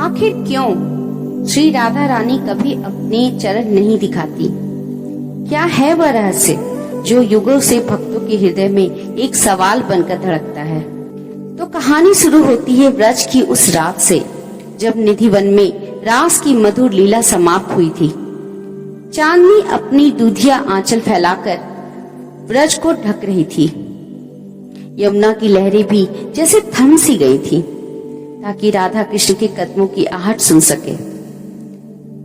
आखिर क्यों श्री राधा रानी कभी अपने चरण नहीं दिखाती? क्या है वह रहस्य जो युगों से भक्तों के हृदय में एक सवाल बनकर धड़कता है? तो कहानी शुरू होती है ब्रज की उस रात से, जब निधिवन में रास की मधुर लीला समाप्त हुई थी। चांदनी अपनी दूधिया आंचल फैलाकर ब्रज को ढक रही थी। यमुना की लहरें भी जैसे थम सी गई थी, ताकि राधा कृष्ण के कदमों की आहट सुन सके।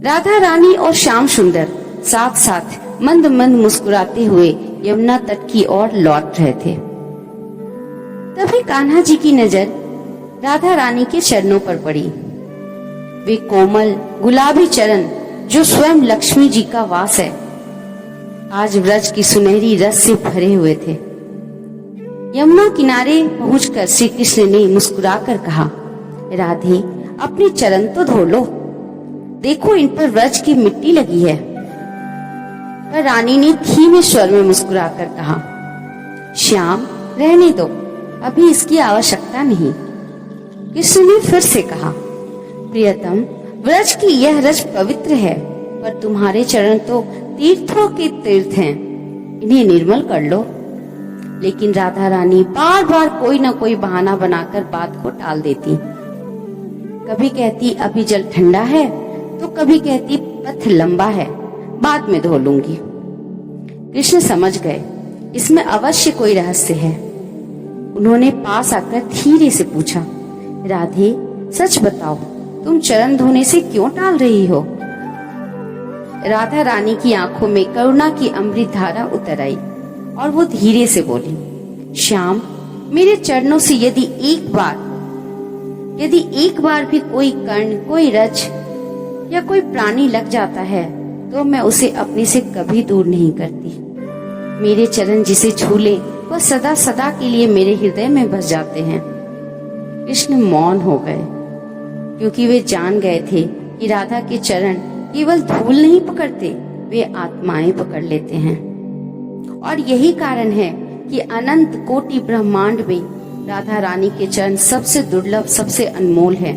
राधा रानी और श्याम सुंदर साथ साथ मंद मंद मुस्कुराते हुए यमुना तट की ओर लौट रहे थे। तभी कान्हा जी की नजर राधा रानी के चरणों पर पड़ी। वे कोमल गुलाबी चरण जो स्वयं लक्ष्मी जी का वास है, आज ब्रज की सुनहरी रस से भरे हुए थे। यमुना किनारे पहुंचकर श्री कृष्ण ने मुस्कुराकर कहा, राधे, अपने चरण तो धो लो, देखो इन पर ब्रज की मिट्टी लगी है। पर रानी ने धीमे स्वर में मुस्कुराकर कहा, श्याम, रहने दो, अभी इसकी आवश्यकता नहीं। कृष्ण ने फिर से कहा, प्रियतम, ब्रज की यह रज पवित्र है, पर तुम्हारे चरण तो तीर्थों के तीर्थ हैं, इन्हें निर्मल कर लो। लेकिन राधा रानी बार बार कोई न कोई बहाना बनाकर बात को टाल देती। कभी कहती अभी जल ठंडा है, तो कभी कहती पथ लंबा है, बाद में धो लूंगी। कृष्ण समझ गए इसमें अवश्य कोई रहस्य है। उन्होंने पास आकर धीरे से पूछा, राधे, सच बताओ, तुम चरण धोने से क्यों टाल रही हो? राधा रानी की आंखों में करुणा की अमृत धारा उतर आई और वो धीरे से बोली, श्याम, मेरे चरणों से यदि एक बार भी कोई कर्ण, कोई रज या कोई प्राणी लग जाता है, तो मैं उसे अपने से कभी दूर नहीं करती। मेरे चरण जिसे छू ले वह सदा सदा के लिए मेरे हृदय में बस जाते हैं। कृष्ण मौन हो गए, क्योंकि वे जान गए थे कि राधा के चरण केवल धूल नहीं पकड़ते, वे आत्माएं पकड़ लेते हैं। और यही कारण है कि अनंत कोटि ब्रह्मांड में राधा रानी के चरण सबसे दुर्लभ, सबसे अनमोल है।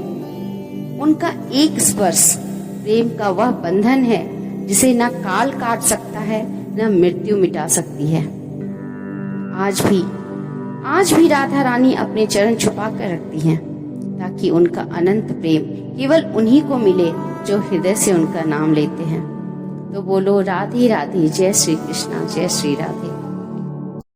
उनका एक स्पर्श प्रेम का वह बंधन है जिसे न काल काट सकता है, न मृत्यु मिटा सकती है। आज भी राधा रानी अपने चरण छुपा कर रखती हैं, ताकि उनका अनंत प्रेम केवल उन्हीं को मिले जो हृदय से उनका नाम लेते हैं। तो बोलो राधे राधे, जय श्री कृष्णा, जय श्री राधे।